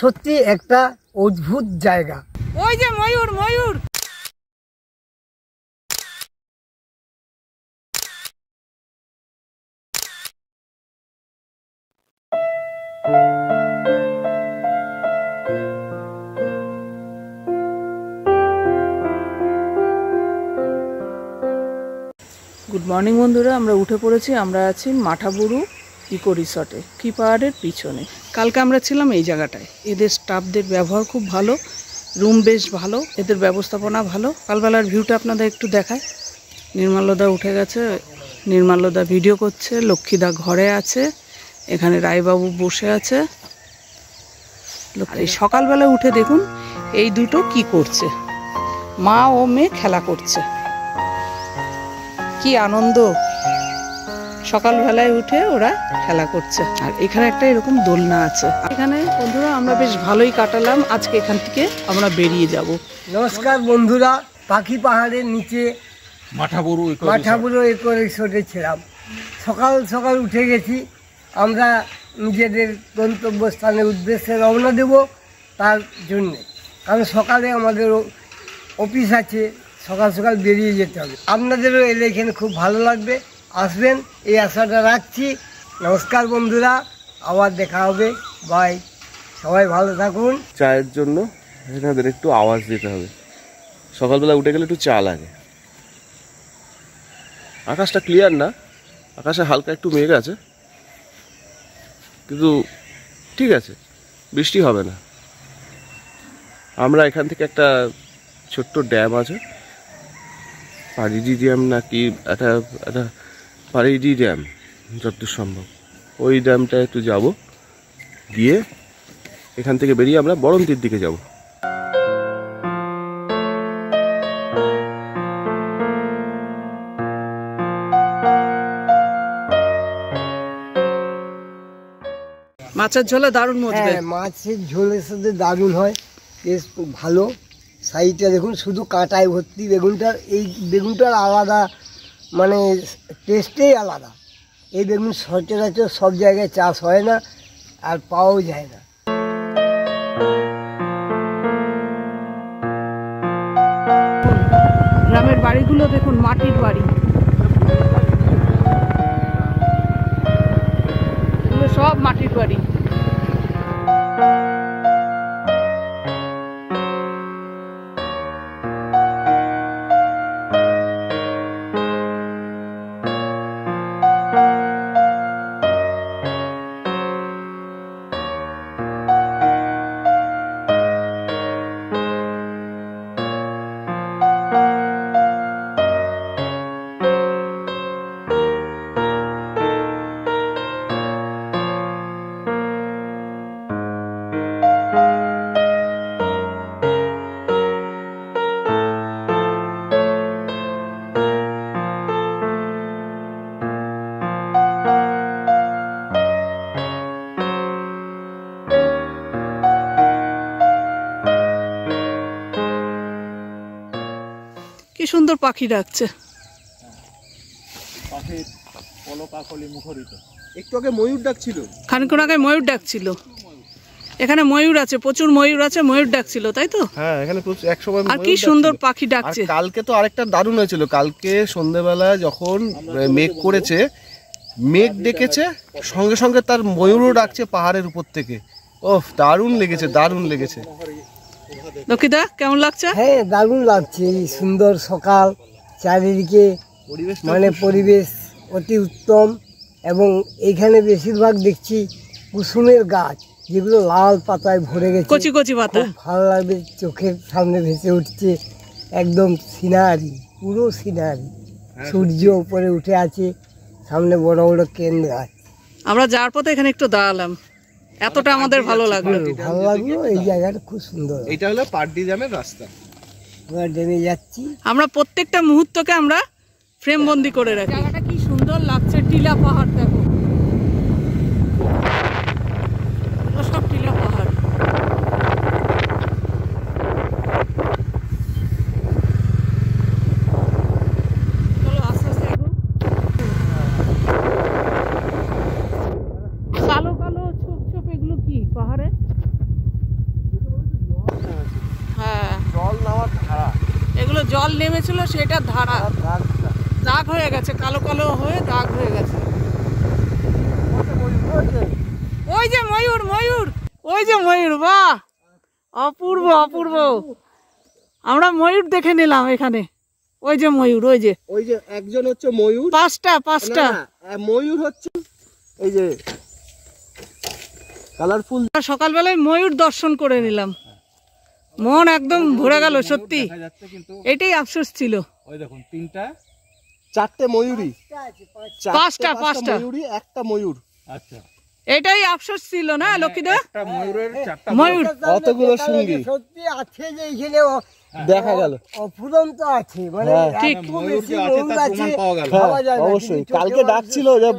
সত্যি একটা অদ্ভুত জায়গা। ওই যে ময়ূর ময়ূর। গুড মর্নিং বন্ধুরা, আমরা উঠে পড়েছি। আমরা আছি মাঠাবুরু ইকো রিসর্টে, কি পাহাড়ের পিছনে। কালকে আমরা ছিলাম এই জায়গাটায়। এদের স্টাফদের ব্যবহার খুব ভালো, রুম বেশ ভালো, এদের ব্যবস্থাপনা ভালো। কালবেলার ভিউটা আপনাদের একটু দেখায়। নির্মলদা উঠে গেছে, নির্মলদা ভিডিও করছে, লক্ষ্মীদা ঘরে আছে, এখানে রায়বাবু বসে আছে। এই সকালবেলা উঠে দেখুন এই দুটো কি করছে, মা ও মেয়ে খেলা করছে। কি আনন্দ, সকালবেলায় উঠে ওরা খেলা করছে। আর এখানে একটা এরকম দোলনা আছে। এখানে বন্ধুরা আমরা বেশ ভালোই কাটালাম। আজকে এখান থেকে আমরা বেরিয়ে যাব। নমস্কার বন্ধুরা, পাখি পাহাড়ের নিচে মাঠাবুরু ইকো রিসর্টে ছিলাম। সকাল সকাল উঠে গেছি। আমরা নিজেদের গন্তব্যস্থানের উদ্দেশ্যে রওনা দেব তার জন্যে, কারণ সকালে আমাদের অফিস আছে, সকাল সকাল বেরিয়ে যেতে হবে। আপনাদেরও এলে এখানে খুব ভালো লাগবে, আসবেন এই আশাটা রাখছি। নমস্কার বন্ধুরা, আবার দেখা হবে, বাই। সবাই ভালো থাকুন। চায়ের জন্য এনাদের একটু আওয়াজ দিতে হবে। সকালবেলা উঠে গেলে একটু চা লাগে। আকাশটা ক্লিয়ার না, আকাশে হালকা একটু মেঘ আছে, কিন্তু ঠিক আছে, বৃষ্টি হবে না। আমরা এখান থেকে একটা ছোট্ট ড্যাম আছে, পারিডি ড্যাম নাকি একটা পারিডি ড্যাম যতদূর সম্ভব, ওই ড্যামটা একটু যাব, গিয়ে এখান থেকে বেরিয়ে আমরা বরন্তির দিকে যাব। মাছের ঝোলে দারুণ মজবে। হ্যাঁ, মাছের ঝোলের সাথে দারুণ হয়, টেস্ট খুব ভালো। সাইডটা দেখুন শুধু কাঁটায় ভর্তি। বেগুনটার আলাদা, মানে টেস্টেই আলাদা। এই বেগুন সচরাচর সব জায়গায় চাষ হয় না আর পাওয়াও যায় না। গ্রামের বাড়িগুলো দেখুন, মাটির বাড়ি, এগুলো সব মাটির বাড়ি। কি সুন্দর পাখি ডাকছে। একটু আগে ময়ূর ডাকছিল, খানিকক্ষণ আগে ময়ূর ডাকছিল। এখানে ময়ূর আছে, প্রচুর ময়ূর আছে, ময়ূর ডাকছিল, তাই তো? হ্যাঁ, এখানে এক সময় আর কি সুন্দর পাখি ডাকছে। কালকে তো আরেকটা দারুণ হয়েছিল। কালকে সন্ধ্যেবেলায় যখন মেঘ করেছে, মেঘ ডেকেছে, সঙ্গে সঙ্গে তার ময়ূরও ডাকছে পাহাড়ের উপর থেকে। ওহ, দারুণ লেগেছে, দারুণ লেগেছে। লক্ষ্মীদা কেমন লাগছে? হ্যাঁ, দারুণ লাগছে। এই সুন্দর সকাল, চারিদিকে মানে পরিবেশ অতি উত্তম। এবং এখানে বেশিরভাগ দেখছি কুসুমের গাছ, যেগুলো লাল পাতায় ভরে গেছে, কচি কচি পাতা। খুব ভালো লাগবে, চোখের সামনে ভেসে উঠছে একদম সিনারি, পুরো সিনারি। সূর্য উপরে উঠে আছে, সামনে বড় বড় কেন গাছ। আমরা যাওয়ার পথে এখানে একটু দাঁড়ালাম, এতটা আমাদের ভালো লাগলো। ভালো লাগলো, এই জায়গাটা খুব সুন্দর। এটা হলো পাড্ডি ড্যামের রাস্তা। আমরা ডেমে যাচ্ছি। আমরা প্রত্যেকটা মুহূর্তকে আমরা ফ্রেম বন্দি করে রাখি। জায়গাটা কি সুন্দর লাগছে, টিলা পাহাড় দেখো, সব টিলা পাহাড়। চলো আস্তে আস্তে এগো। কালো কালো ছোপ ছোপ এগুলো কি পাহাড়ে? জল নেমেছিল সেটা ধারা দাগ হয়ে গেছে, কালো কালো হয়ে দাগ হয়ে গেছে। ওই যে ময়ূর, ময়ূর, ওই যে ময়ূর, বাহ অপূর্ব অপূর্ব। আমরা ময়ূর দেখে নিলাম এখানে। ওই যে ময়ূর, ওই যে একজন হচ্ছে ময়ূর, পাঁচটা ময়ূর হচ্ছে এই যে কালারফুল। সকালবেলায় ময়ূর দর্শন করে নিলাম, মন একদম ভরে গেল সত্যি। এটাই আফসোস ছিল। ওই দেখুন চারটে ময়ূরী, পাঁচটা ময়ূরী, একটা ময়ূর। আচ্ছা, এটাই আফসোস ছিল না লক্ষ্মীদা? ময়ূর অতগুলো সঙ্গী সত্যি আছে যে এখানে দেখা গেল, অফুরন্ত আছে, মানে ঠিক। এত বেশি ময়ূর আছে, ভাবা যায় না। অবশ্যই কালকে ডাকছিল, যে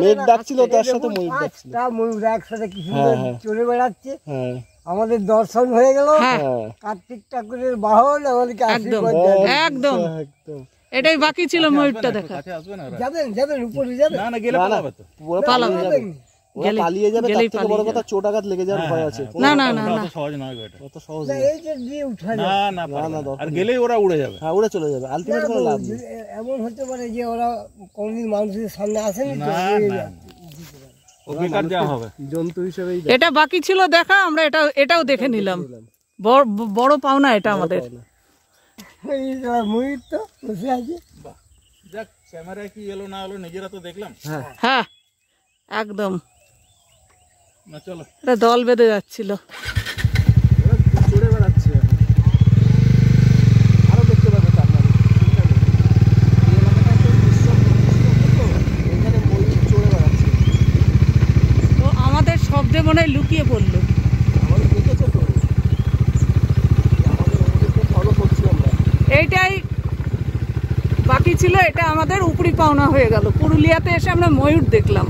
মেঘ ডাকছিল, তার সাথে ময়ূর ডাকছিল। পাঁচটা ময়ূর একসাথে কি সুন্দর চলে বেড়াচ্ছে। হ্যাঁ আমাদের দর্শন হয়ে গেল। হ্যাঁ কার্তিক ঠাকুরের বাহন আমাদেরকে একদম আশীর্বাদ জানাবে। একদম, একদম। এটাই বাকি ছিল ময়ূরটা দেখা। যাবেন যাবেন উপরে যাবেন, ওরা পালাবে। পালিয়ে যাবে। ওরা পালিয়ে যাবে, তার গেলেই থেকে বড় পালিয়ে কথা চোট আঘাত লেগে যাওয়ার ভয় আছে। না না না না, অত সহজ না, নয়। এইটা দিয়ে উঠা যায়। না আর গেলেই ওরা উড়ে যাবে। হ্যাঁ, উড়ে চলে যাবে, আলটিমেট কোনো লাভ নেই। এমন হতে পারে যে ওরা কোনদিন মানুষের সামনে আসেনি তো, জন্তু হিসেবেই এটা বাকি ছিল দেখা। আমরা এটাও দেখে নিলাম। বড় পাওনা এটা আমাদের। এই যে ময়ূর তো বসে আছে। যাক, ক্যামেরায় কি এলো না এলো নিজেরা তো দেখলাম। হ্যাঁ একদম, না চলো, এটা দল বেঁধে যাচ্ছিল। চড়ে বেড়াচ্ছে। আরো দেখতে পাবে আপনারা, এখানে ময়ূর চড়ে বেড়াচ্ছে। তো আমাদের শব্দে মনে হয় লুকিয়ে পড়লো। আমাদের দেখেছে তো, ওদেরকে ফলো করছি আমরা। এইটাই বাকি ছিল, এটা আমাদের উপরি পাওনা হয়ে গেল। পুরুলিয়াতে এসে আমরা ময়ূর দেখলাম।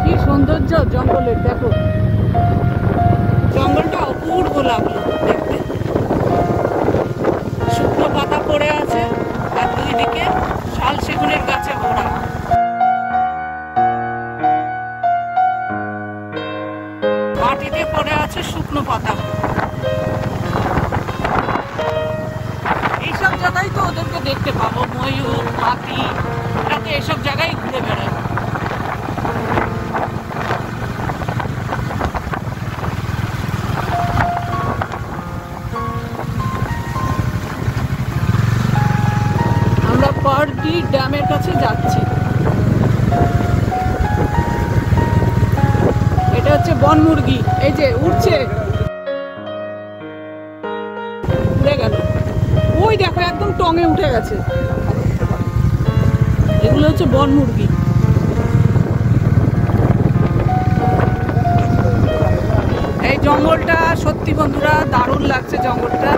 কি সৌন্দর্য জঙ্গলের, দেখো জঙ্গলটা অপূর্ব লাগলো দেখতে। শুকনো পাতা পড়ে আছে আর দুই দিকে শাল সেগুনের গাছে ভরা। মাটিতে পড়ে আছে শুকনো পাতা। এইসব জায়গায় তো ওদেরকে দেখতে পাবো, ময়ূর, হাতি, এরা তো এইসব জায়গায় ঘুরে বেড়ায়। আমরা পারডি ড্যামের কাছে যাচ্ছি। এটা হচ্ছে বনমুরগি, এই যে উঠছে, উড়ে গেল। ওই দেখো একদম টঙে উঠে গেছে। এগুলো হচ্ছে বনমুরগি। এই জঙ্গলটা সত্যি বন্ধুরা দারুণ লাগছে। জঙ্গলটা,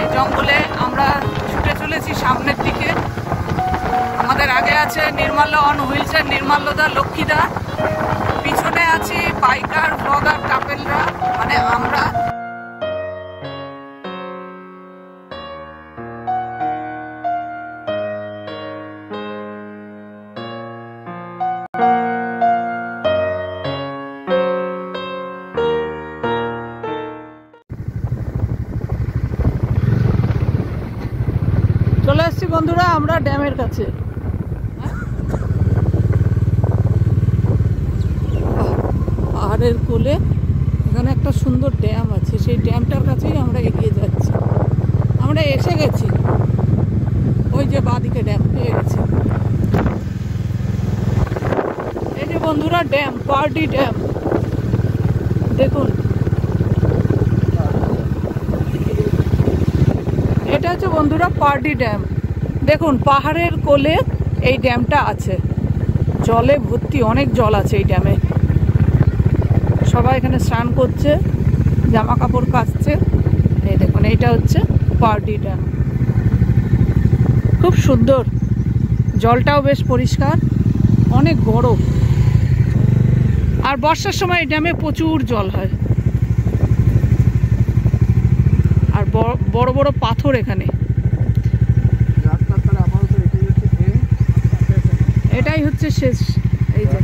এই জঙ্গলে আমরা ছুটে চলেছি সামনের দিকে। আমাদের আগে আছে নির্মাল্য অন হুইলসের নির্মাল্যদা, লক্ষ্মীদা। পিছনে আছি বাইকার, ব্লগার, কাপেলরা, মানে আমরা। চলে এসছি বন্ধুরা আমরা ড্যামের কাছে। পাহাড়ের কোলে এখানে একটা সুন্দর ড্যাম আছে, সেই ড্যামটার কাছেই আমরা এগিয়ে যাচ্ছি। আমরা এসে গেছি, ওই যে বাঁদিকে ড্যাম পেয়ে গেছি। এই যে বন্ধুরা ড্যাম, পারডি ড্যাম দেখুন। এটা হচ্ছে বন্ধুরা পারডি ড্যাম। দেখুন পাহাড়ের কোলে এই ড্যামটা আছে, জলে ভর্তি, অনেক জল আছে এই ড্যামে। সবাই এখানে স্নান করছে, জামা কাপড় কাচছে। এই দেখুন, এইটা হচ্ছে পারডি ড্যাম। খুব সুন্দর, জলটাও বেশ পরিষ্কার, অনেক বড়। আর বর্ষার সময় এই ড্যামে প্রচুর জল হয়। আর বড় বড় পাথর এখানে। এটাই হচ্ছে শেষ। এই যে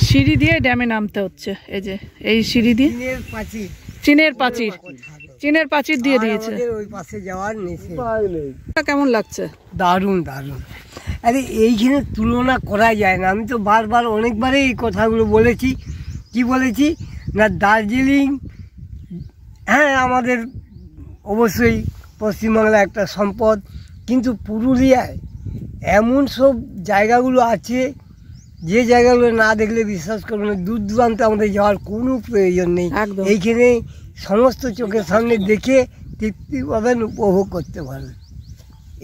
সিঁড়ি দিয়ে ড্যামে নামতে হচ্ছে, এই যে এই সিঁড়ি দিয়ে চীনের পাঁচির দিয়ে দিয়েছে। ওই পাশে যাওয়ার নিচে কেমন লাগছে? দারুণ দারুণ। আরে এইখানে তুলনা করা যায় না। আমি তো বারবার অনেকবারই এই কথাগুলো বলেছি। কি বলেছি না, দার্জিলিং হ্যাঁ আমাদের অবশ্যই পশ্চিমবাংলা একটা সম্পদ, কিন্তু পুরুলিয়ায় এমন সব জায়গাগুলো আছে যে জায়গাগুলো না দেখলে বিশ্বাস করবেন না, দূর দূরান্তে আমাদের যাওয়ার কোনো প্রয়োজন নেই। একদম। এইখানে সমস্ত চোখের সামনে দেখে তৃপ্তি পাবেন, উপভোগ করতে পারবেন।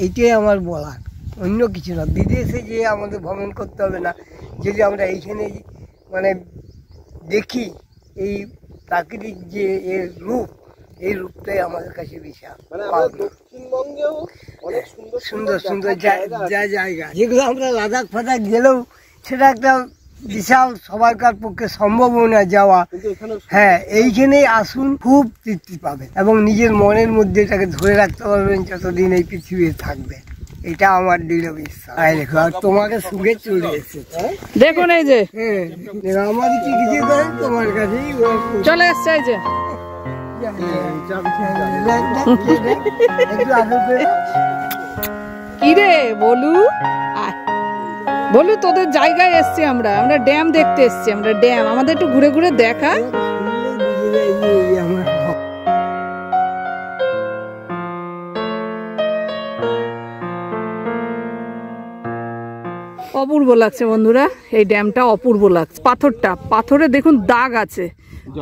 এইটাই আমার বলার, অন্য কিছু না। বিদেশে যে আমাদের ভ্রমণ করতে হবে না, যদি আমরা এইখানে মানে দেখি এই প্রাকৃতিক যে এর রূপ, এই রূপটাই আমাদের কাছে বিশাল। দক্ষিণবঙ্গেও অনেক সুন্দর সুন্দর সুন্দর জায়গা, যেগুলো আমরা লাদাখ ফাদাখ গেলেও সেটা একটা বিশাল সবাইকার পক্ষে সম্ভবও না যাওয়া। হ্যাঁ, এইখানেই আসুন, খুব তৃপ্তি পাবেন এবং নিজের মনের মধ্যে এটাকে ধরে রাখতে পারবেন যতদিন এই পৃথিবীতে থাকবে। এটা আমার দৃঢ় বিশ্বাস। দেখো, আর তোমাকে সুখে চলে এসেছে। দেখুন এই যে হ্যাঁ, আমাদের কি কিছু করেন তোমার কাছেই চলে এসছে। এই যে কি রে বলু, বলু তোদের জায়গায় এসছি আমরা ড্যাম দেখতে এসছি। আমরা ড্যাম, আমাদের একটু ঘুরে ঘুরে দেখা। অপূর্ব লাগছে বন্ধুরা, এই ড্যামটা অপূর্ব লাগছে। পাথরে দেখুন দাগ আছে,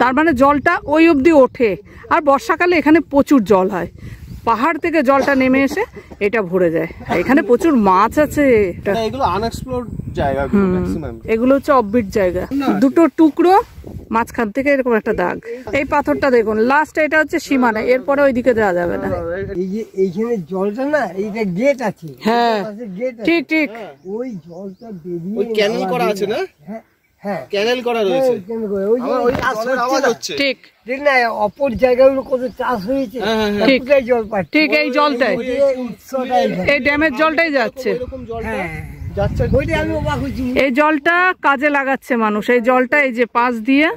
তার মানে জলটা ওই অবধি ওঠে। আর বর্ষাকালে এখানে প্রচুর জল হয়, পাহাড় থেকে জলটা নেমে এসে এটা ভরে যায়। এখানে প্রচুর মাছ আছে। এগুলো আনএক্সপ্লোরড জায়গা, ম্যাক্সিমাম এগুলো হচ্ছে অফবিট জায়গা। দুটো টুকরো, মাঝখান থেকে এরকম একটা দাগ। এই পাথরটা দেখুন, লাস্ট এটা হচ্ছে সীমানা, এরপরে ওইদিকে যাওয়া যাবে না। এই যে এইখানে জলটা না, এইটা গেট আছে। হ্যাঁ ঠিক ঠিক, ওই জলটা বেরিয়ে ওই ক্যানেল করা আছে না? হ্যাঁ, ক্যানেল করা রয়েছে। ঠিক দেখ না, অপর জায়গাগুলো কত চাষ হয়েছে, কোথায় জল পাচ্ছে। ঠিক এই জলটাই, উৎসটাই এই ড্যামের জলটাই যাচ্ছে। যাচ্ছে এই জলটা কাজে লাগাচ্ছে মানুষ। এই জলটা এই যে পাশ দিয়ে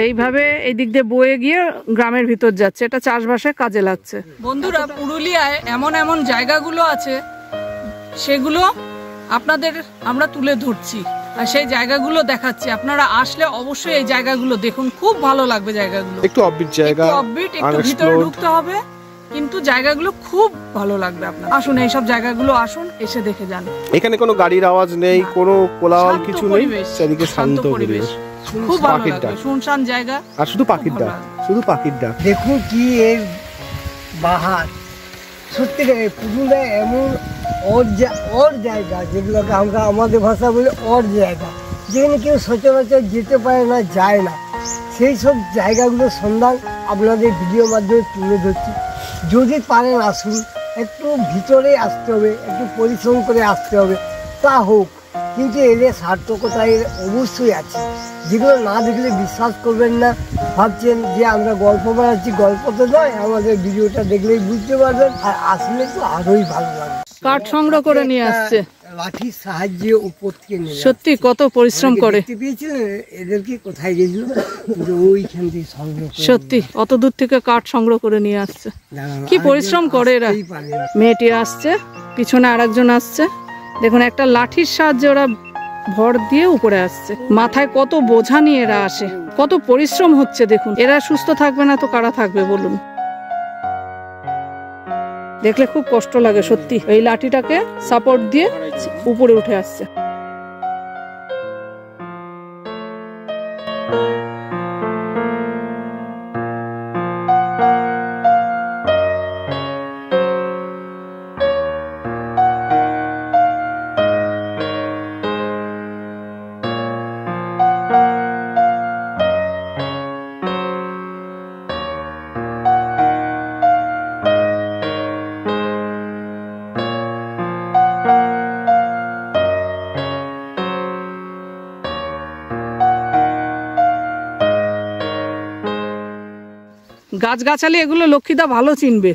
এইভাবে এই দিক দিয়ে বয়ে গিয়ে গ্রামের ভিতর যাচ্ছে, এটা চাষবাসে কাজে লাগছে। বন্ধুরা, পুরুলিয়ায় এমন এমন জায়গাগুলো আছে, সেগুলো আপনাদের আমরা তুলে ধরছি আর সেই জায়গাগুলো দেখাচ্ছি। আপনারা আসলে অবশ্যই এই জায়গাগুলো দেখুন, খুব ভালো লাগবে জায়গাগুলো। একটু অফবিট জায়গা, একটু ভিতরে ঢুকতে হবে, কিন্তু জায়গাগুলো খুব ভালো লাগবে আপনার। আসুন এইসব জায়গাগুলো আসুন, এসে দেখে যান। এখানে কোনো গাড়ির আওয়াজ নেই, কোনো কোলাহল কিছু নেই, চারিদিকে শান্ত পরিবেশ, খুব ভালো লাগবে। শুনশান জায়গা, আর শুধু পাখির ডাক, শুধু পাখির ডাক। দেখুন কি এর বাহার। সত্যিকারে পুরুলিয়া এমন ওর জায়গা, যেগুলোকে আমরা আমাদের ভাষা বলি ওর জায়গা, যেখানে কেউ সচরাচর যেতে পারে না, যায় না। সেই সব জায়গাগুলোর সন্ধান আপনাদের ভিডিওর মাধ্যমে তুলে ধরছি। যদি পারেন আসুন, একটু ভিতরে আসতে হবে, একটু পরিশ্রম করে আসতে হবে, তা হোক, কিন্তু এলে সার্থকতা এর অবশ্যই আছে, যেগুলো না দেখলে বিশ্বাস করবেন না। ভাবছেন যে আমরা গল্প বানাচ্ছি, গল্প তো নয়, আমাদের ভিডিওটা দেখলেই বুঝতে পারবেন, আর আসলে তো আরোই ভালো লাগবে। কাঠ সংগ্রহ করে নিয়ে আসছে, লাঠির সাহায্যে উপর থেকে নিয়ে সত্যি কত পরিশ্রম করে। পেয়েছিলেন এদেরকে, কোথায় গেছিল, ওইখান থেকে সংগ্রহ করে সত্যি অত দূর থেকে কাঠ সংগ্রহ করে নিয়ে আসছে, কি পরিশ্রম করে এরা। মেয়েটি আসছে, পিছনে আরেকজন আসছে, দেখুন একটা লাঠির সাহায্যে ওরা ভর দিয়ে উপরে আসছে। মাথায় কত বোঝা নিয়ে এরা আসে, কত পরিশ্রম হচ্ছে দেখুন। এরা সুস্থ থাকবে না তো কারা থাকবে বলুন। দেখলে খুব কষ্ট লাগে সত্যি। এই লাঠিটাকে সাপোর্ট দিয়ে উপরে উঠে আসছে। গাছগাছালি এগুলো লক্ষ্মীদা ভালো চিনবে,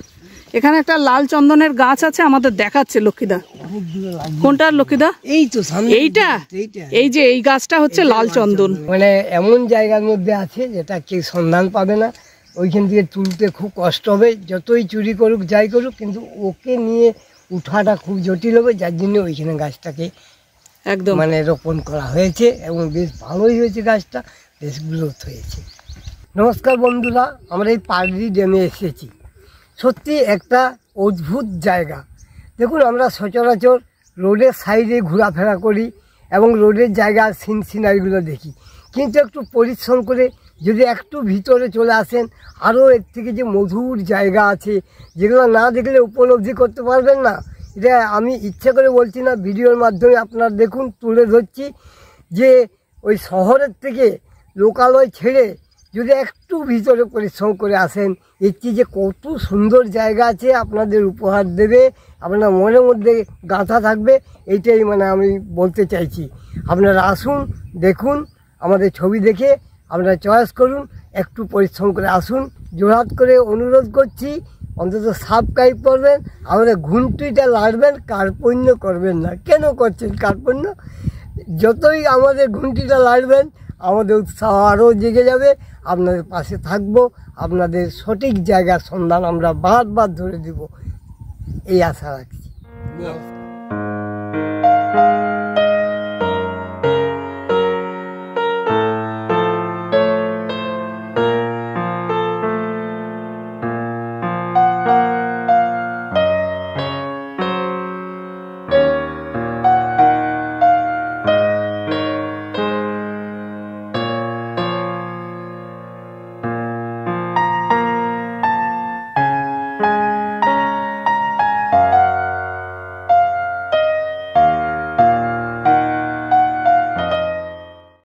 এখানে একটা লাল চন্দনের গাছ আছে, আমাদের দেখাচ্ছে লক্ষ্মীদা। কোনটা লক্ষ্মীদা? এই তো সামনে এইটা, এইটা এই যে এই গাছটা হচ্ছে লাল চন্দন। মানে এমন জায়গার মধ্যে আছে যেটা কেউ সন্ধান পাবে না, ওইখান থেকে তুলতে খুব কষ্ট হবে, যতই চুরি করুক যাই করুক, কিন্তু ওকে নিয়ে উঠাটা খুব জটিল হবে, যার জন্য ওইখানে গাছটাকে একদম মানে রোপণ করা হয়েছে এবং বেশ ভালোই হয়েছে, গাছটা বেশ গ্রোথ হয়েছে। নমস্কার বন্ধুরা, আমরা এই পাগড়ি ড্যামে এসেছি। সত্যি একটা অদ্ভুত জায়গা। দেখুন, আমরা সচরাচর রোডের সাইডে ঘোরাফেরা করি এবং রোডের জায়গার সিনারিগুলো দেখি, কিন্তু একটু পরিশ্রম করে যদি একটু ভিতরে চলে আসেন, আরও এর থেকে যে মধুর জায়গা আছে যেগুলো না দেখলে উপলব্ধি করতে পারবেন না। এটা আমি ইচ্ছে করে বলছি না, ভিডিওর মাধ্যমে আপনারা দেখুন, তুলে ধরছি যে ওই শহরের থেকে লোকালয় ছেড়ে যদি একটু ভিতরে পরিশ্রম করে আসেন, দেখছি যে কত সুন্দর জায়গা আছে, আপনাদের উপহার দেবে, আপনার মনের মধ্যে গাঁথা থাকবে। এইটাই মানে আমি বলতে চাইছি। আপনারা আসুন, দেখুন, আমাদের ছবি দেখে আপনারা চয়েস করুন, একটু পরিশ্রম করে আসুন। জোরহাত করে অনুরোধ করছি, অন্তত সাবস্ক্রাইব করবেন, আমাদের ঘুমটিটা লাড়বেন, কার্পণ্য করবেন না। কেন করছেন কার্পণ্য? যতই আমাদের ঘুমটিটা লাড়বেন, আমাদের উৎসাহ আরও জেগে যাবে, আপনাদের পাশে থাকবো, আপনাদের সঠিক জায়গার সন্ধান আমরা বারবার ধরে দেব, এই আশা রাখছি।